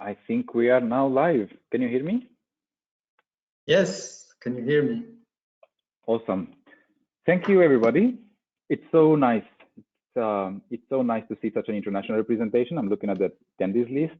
I think we are now live. Can you hear me? Yes, can you hear me? Awesome. Thank you, everybody. It's so nice. It's so nice to see such an international representation. I'm looking at the attendees list.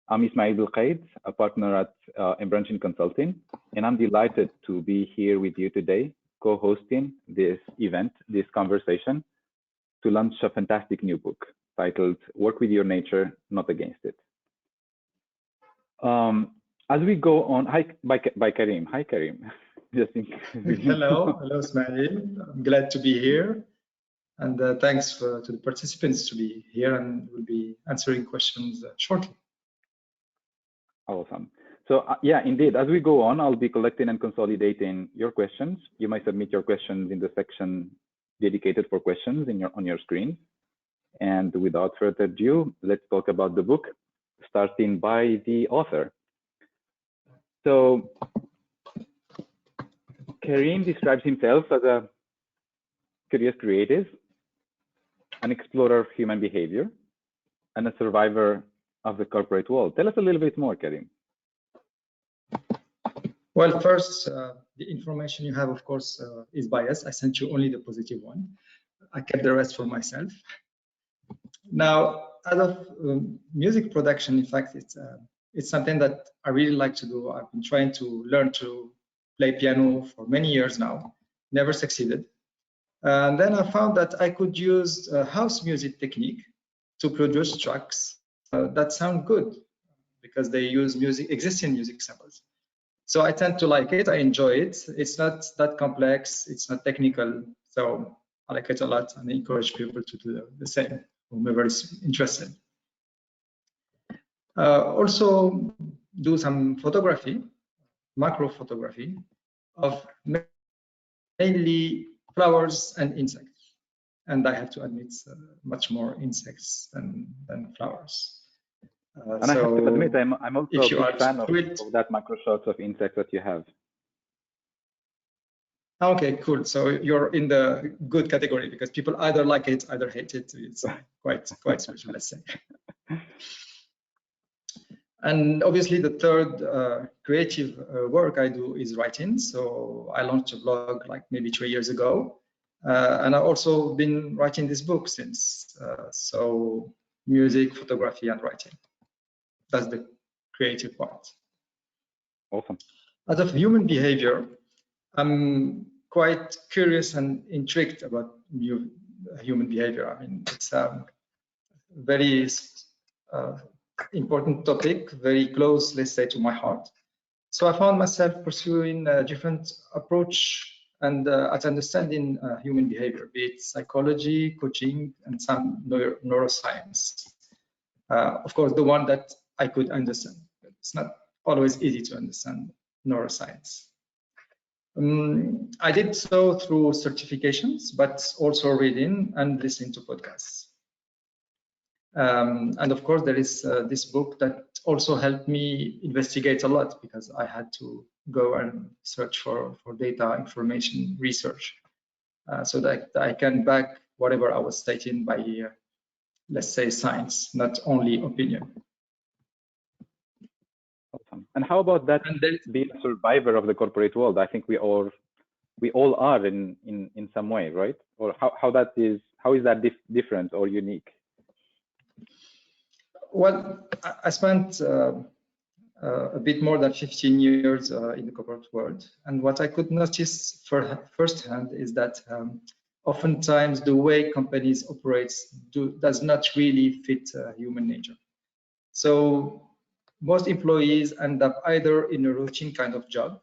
I'm Ismail Bilqaid, a partner at Embranching Consulting, and I'm delighted to be here with you today, co-hosting this event, this conversation, to launch a fantastic new book titled Work with Your Nature, Not Against It. As we go on, hi, by Karim. Hi, Karim. Hello, Ismail. I'm glad to be here. And thanks to the participants to be here, and we'll be answering questions shortly. Awesome. So yeah, indeed, as we go on, I'll be collecting and consolidating your questions. You might submit your questions in the section dedicated for questions on your screen. And without further ado, let's talk about the book, starting by the author. So Karim describes himself as a curious creative, an explorer of human behavior, and a survivor of the corporate world. Tell us a little bit more, Karim. Well, first, the information you have, of course, is biased. I sent you only the positive one. I kept the rest for myself. Now, out of music production, in fact, it's something that I really like to do. I've been trying to learn to play piano for many years now, never succeeded. And then I found that I could use house music technique to produce tracks that sound good because they use existing music samples. So I tend to like it. I enjoy it. It's not that complex. It's not technical. So I like it a lot, and I encourage people to do the same, whomever is interested. Also do some photography, macro photography of mainly flowers and insects. And I have to admit, much more insects than flowers. And so, I have to admit, I'm also a big fan of that macro shots of insects that you have. Okay, cool. So you're in the good category because people either like it, either hate it. It's quite special, let's say. And obviously, the third creative work I do is writing. So I launched a blog like maybe 3 years ago. And I've also been writing this book since. So music, photography, and writing. That's the creative part. Awesome. As of human behavior, I'm quite curious and intrigued about human behavior. I mean, it's a very important topic, very close, let's say, to my heart. So I found myself pursuing a different approach and at understanding human behavior, be it psychology, coaching, and some neuroscience. Of course, the one that I could understand. It's not always easy to understand neuroscience. I did so through certifications, but also reading and listening to podcasts. And of course, there is this book that also helped me investigate a lot because I had to go and search for data, information, research, so that I can back whatever I was stating by, let's say, science, not only opinion. Awesome. And how about that being a survivor of the corporate world? I think we all are in some way, right? Or how is that different or unique? Well, I spent a bit more than 15 years in the corporate world, and what I could notice firsthand is that oftentimes the way companies operate does not really fit human nature. So most employees end up either in a routine kind of job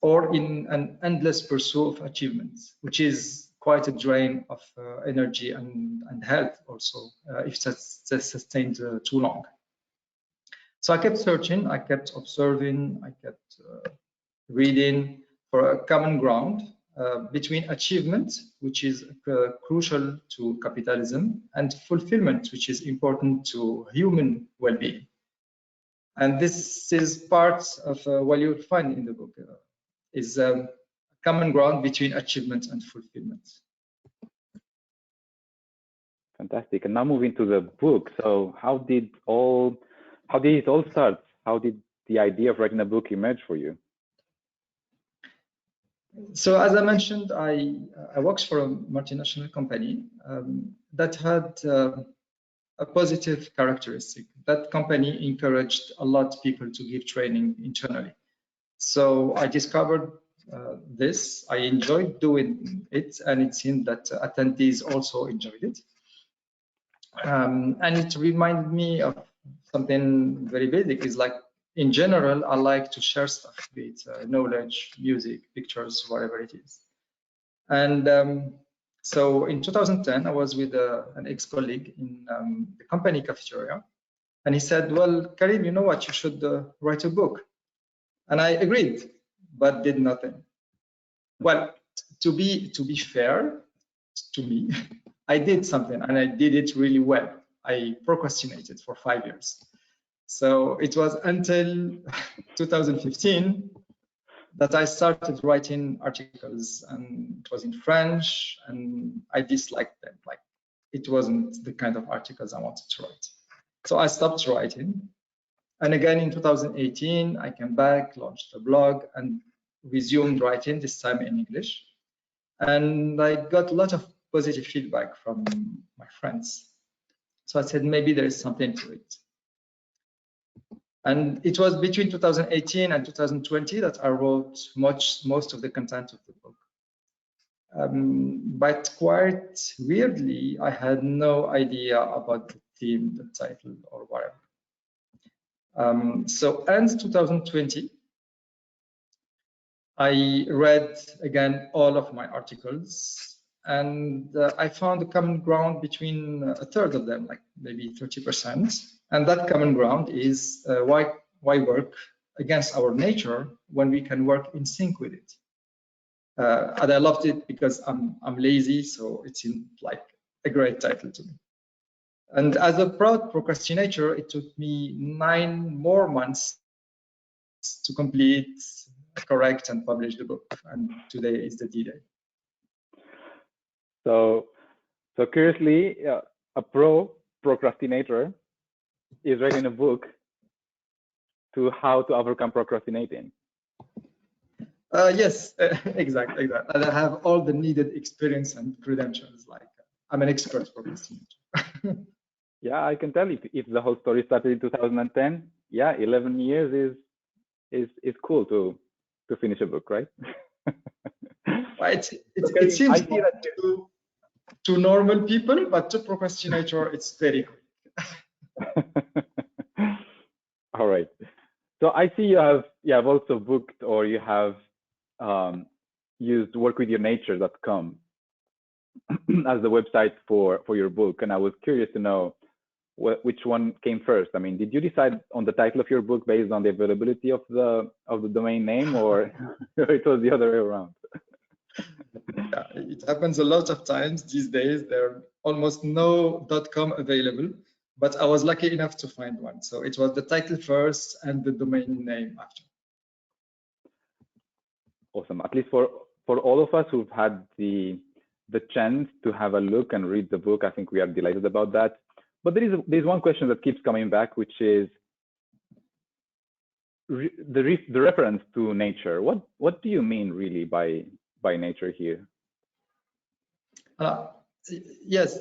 or in an endless pursuit of achievements, which is quite a drain of energy and health also if that's sustained too long. So I kept searching, I kept observing, I kept reading for a common ground between achievement, which is crucial to capitalism, and fulfillment, which is important to human well-being. And this is part of what you'll find in the book, is common ground between achievement and fulfillment. Fantastic. And now moving to the book. So how did all How did it all start? How did the idea of writing a book emerge for you? So as I mentioned, I worked for a multinational company that had a positive characteristic. That company encouraged a lot of people to give training internally. So I discovered this. I enjoyed doing it, and it seemed that attendees also enjoyed it. And it reminded me of something very basic. Is like, in general, I like to share stuff, be it knowledge, music, pictures, whatever it is. And so in 2010, I was with an ex-colleague in the company cafeteria, and he said, "Well, Karim, you know what? You should write a book." And I agreed, but did nothing. Well, to be fair to me, I did something, and I did it really well. I procrastinated for 5 years. So it was until 2015 that I started writing articles, and it was in French, and I disliked them. Like, it wasn't the kind of articles I wanted to write. So I stopped writing. And again, in 2018, I came back, launched a blog, and resumed writing, this time in English. And I got a lot of positive feedback from my friends. So I said, maybe there is something to it. And it was between 2018 and 2020 that I wrote most of the content of the book. But quite weirdly, I had no idea about the theme, the title, or whatever. So end 2020, I read again all of my articles, and I found a common ground between a third of them, like maybe 30%. And that common ground is why work against our nature when we can work in sync with it. And I loved it because I'm lazy, so it seemed like a great title to me. And as a proud procrastinator, it took me 9 more months to complete, correct, and publish the book. And today is the D-Day. So curiously, a pro procrastinator is writing a book to how to overcome procrastinating. Yes, exactly. And I have all the needed experience and credentials. Like, I'm an expert procrastinator. Yeah, I can tell if the whole story started in 2010. Yeah, 11 years is cool to finish a book, right? It seems like to normal people, but to procrastinator, it's very quick. All right. So I see you have also booked, or you have used workwithyournature.com as the website for your book, and I was curious to know which one came first. I mean, did you decide on the title of your book based on the availability of the domain name, or it was the other way around? Yeah, it happens a lot of times these days. There are almost no .com available, but I was lucky enough to find one. So it was the title first and the domain name after. Awesome. At least for all of us who've had the chance to have a look and read the book, I think we are delighted about that. But there's one question that keeps coming back, which is the reference to nature. What do you mean really by nature here? Yes,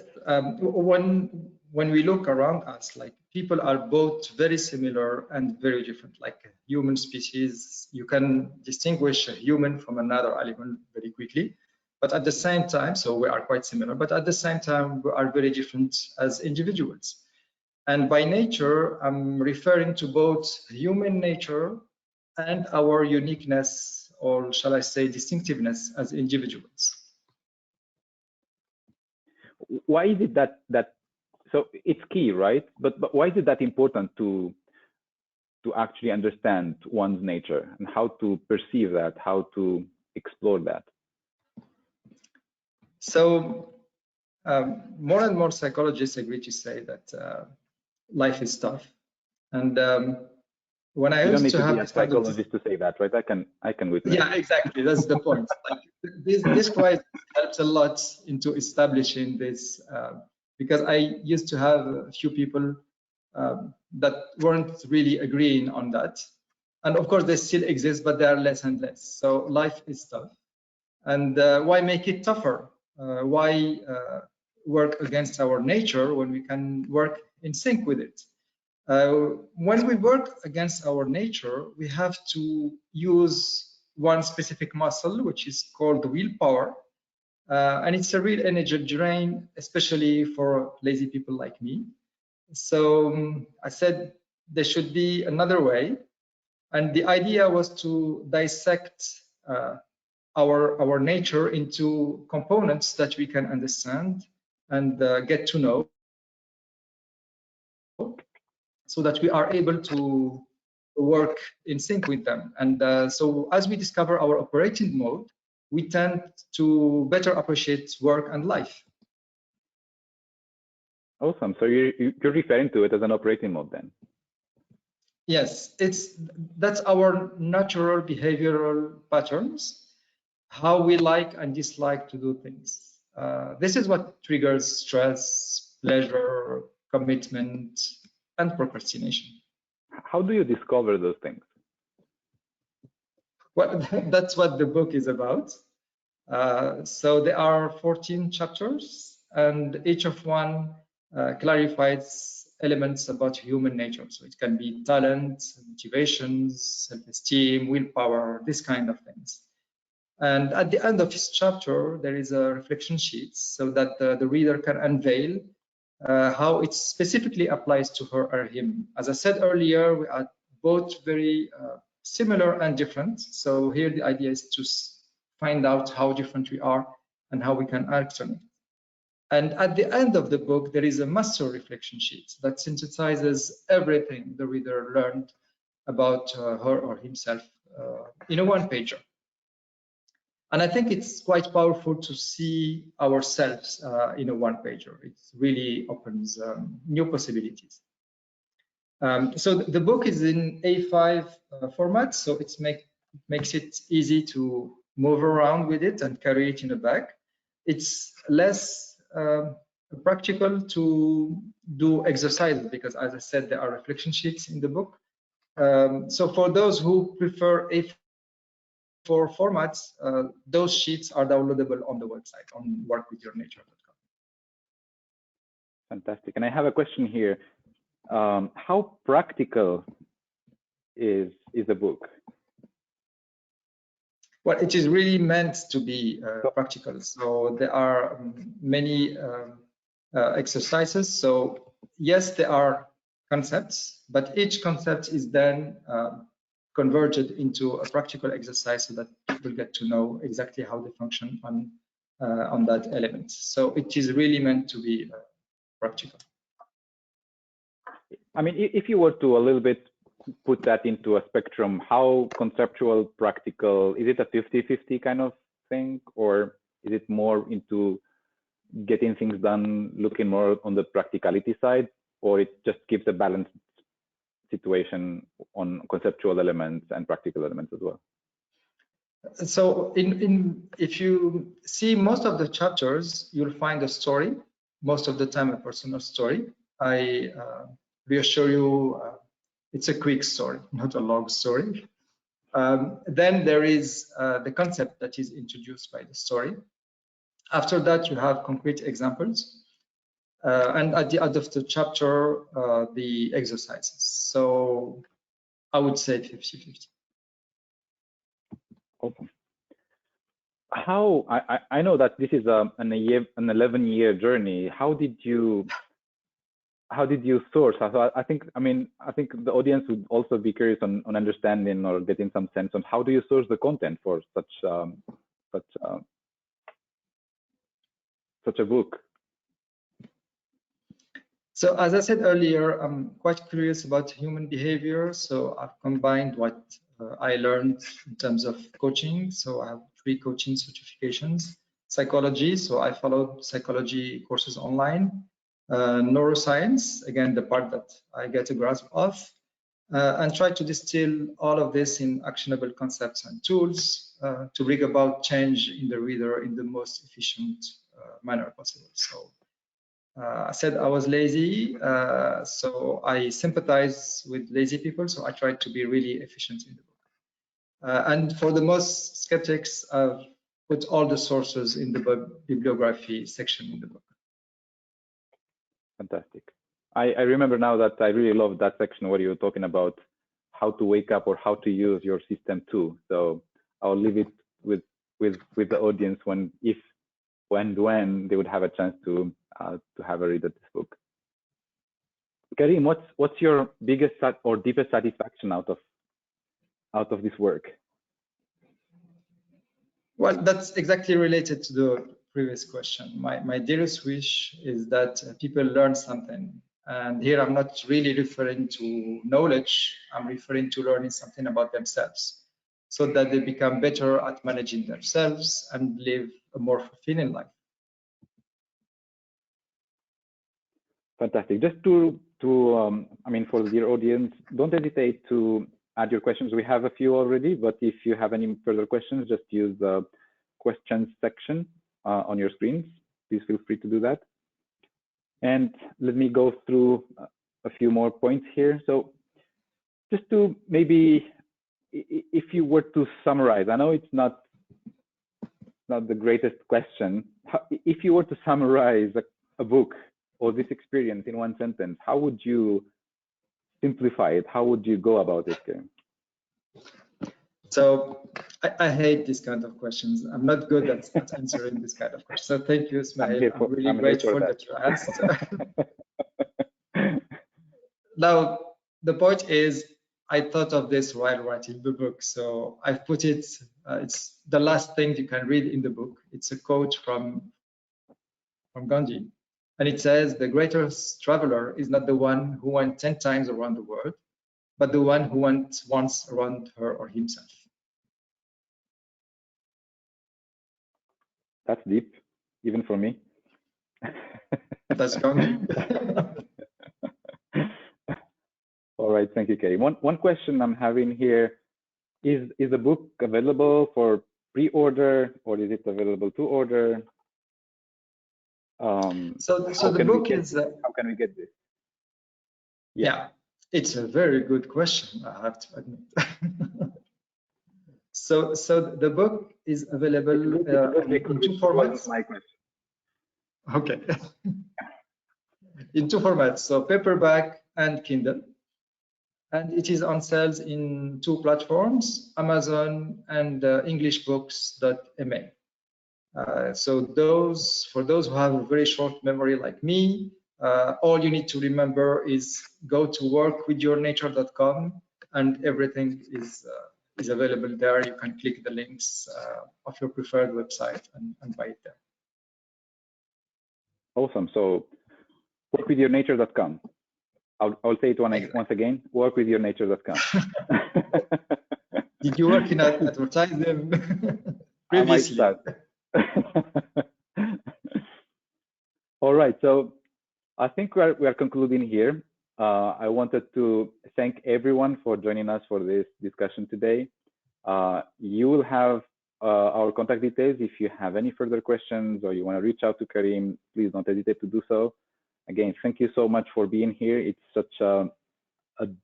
when we look around us, like, people are both very similar and very different. Like human species, you can distinguish a human from another animal very quickly, but at the same time, so we are quite similar, but at the same time, we are very different as individuals. And by nature, I'm referring to both human nature and our uniqueness, or shall I say distinctiveness, as individuals. Why is it that so it's key, right? But why is it that important to actually understand one's nature and how to perceive that, how to explore that? So more and more psychologists agree to say that life is tough. And when I used to have a psychologist to say that, right? I can witness. Yeah, exactly. That's the point. Like, this crisis helps a lot into establishing this, because I used to have a few people that weren't really agreeing on that. And of course, they still exist, but they are less and less. So life is tough. And why make it tougher? Why work against our nature when we can work in sync with it? When we work against our nature, we have to use one specific muscle, which is called willpower. And it's a real energy drain, especially for lazy people like me. So I said there should be another way. And the idea was to dissect our nature into components that we can understand and get to know, so that we are able to work in sync with them. And so as we discover our operating mode, we tend to better appreciate work and life. Awesome. So you're referring to it as an operating mode then? Yes, that's our natural behavioral patterns, how we like and dislike to do things. This is what triggers stress, pleasure, commitment, and procrastination. How do you discover those things? Well, that's what the book is about. So there are 14 chapters, and each of one clarifies elements about human nature. So it can be talent, motivations, self-esteem, willpower, this kind of things. And at the end of each chapter, there is a reflection sheet so that the reader can unveil how it specifically applies to her or him. As I said earlier, we are both very similar and different. So here the idea is to find out how different we are and how we can act on it. And at the end of the book, there is a master reflection sheet that synthesizes everything the reader learned about her or himself in a one-pager. And I think it's quite powerful to see ourselves in a one-pager. It really opens new possibilities. So the book is in A5 format, so it makes it easy to move around with it and carry it in a bag. It's less practical to do exercises because, as I said, there are reflection sheets in the book. So for those who prefer A4 formats, those sheets are downloadable on the website on workwithyournature.com. Fantastic. And I have a question here. How practical is the book? Well, it is really meant to be practical. So there are many exercises. So yes, there are concepts, but each concept is then converted into a practical exercise so that people get to know exactly how they function on that element. So it is really meant to be practical. I mean, if you were to a little bit put that into a spectrum, how conceptual, practical, is it a 50-50 kind of thing, or is it more into getting things done, looking more on the practicality side, or it just gives a balanced situation on conceptual elements and practical elements as well? So if you see most of the chapters, you'll find a story, most of the time a personal story. I reassure you, it's a quick story, not a long story. Then there is the concept that is introduced by the story. After that, you have concrete examples. And at the end of the chapter, the exercises. So I would say 50-50. Awesome. How I know that this is an 11-year journey. How did you source? So I think the audience would also be curious on understanding or getting some sense on how do you source the content for such a book. So as I said earlier, I'm quite curious about human behavior. So I've combined what I learned in terms of coaching. So I have 3 coaching certifications. Psychology, so I followed psychology courses online. Neuroscience, again, the part that I get a grasp of. And try to distill all of this in actionable concepts and tools to bring about change in the reader in the most efficient manner possible. So I said I was lazy, so I sympathize with lazy people, so I tried to be really efficient in the book. And for the most skeptics, I've put all the sources in the bibliography section in the book. Fantastic. I remember now that I really loved that section where you were talking about how to wake up or how to use your system too. So I'll leave it with the audience when they would have a chance to have a read of this book. Karim, what's your biggest or deepest satisfaction out of this work? Well, that's exactly related to the previous question. My dearest wish is that people learn something. And here I'm not really referring to knowledge, I'm referring to learning something about themselves so that they become better at managing themselves and live a more fulfilling life. Fantastic. Just I mean, for the dear audience, don't hesitate to add your questions. We have a few already, but if you have any further questions, just use the questions section on your screens. Please feel free to do that. And let me go through a few more points here. So just to maybe, if you were to summarize, I know it's not the greatest question. If you were to summarize a book or this experience in one sentence, how would you simplify it? How would you go about it, Karim? So I hate these kind of questions. I'm not good at answering this kind of questions. So thank you, Ismail. I'm really grateful that you asked. Now, the point is, I thought of this while writing the book. So I've put it, it's the last thing you can read in the book. It's a quote from Gandhi. And it says, the greatest traveler is not the one who went 10 times around the world, but the one who went once around her or himself. That's deep, even for me. That's Gandhi. All right, thank you, Karim. One question I'm having here is the book available for pre-order or is it available to order? So the book is. How can we get this? Yeah, it's a very good question, I have to admit. So the book is available in two formats. My question. Okay. In two formats, so paperback and Kindle. And it is on sales in two platforms, Amazon and englishbooks.ma. So for those who have a very short memory like me, all you need to remember is go to workwithyournature.com and everything is available there. You can click the links of your preferred website and buy it there. Awesome. So workwithyournature.com. I'll say it once again, workwithyournature.com. Did you work in advertising previously? I might start. All right, so I think we are concluding here. I wanted to thank everyone for joining us for this discussion today. You will have our contact details. If you have any further questions or you want to reach out to Karim, please don't hesitate to do so. Again, thank you so much for being here. It's such a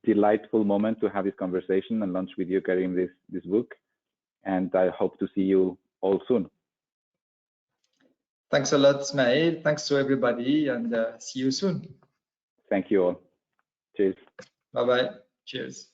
delightful moment to have this conversation and launch with you, Karim, this book. And I hope to see you all soon. Thanks a lot, Ismail. Thanks to everybody, and see you soon. Thank you all. Cheers. Bye-bye. Cheers.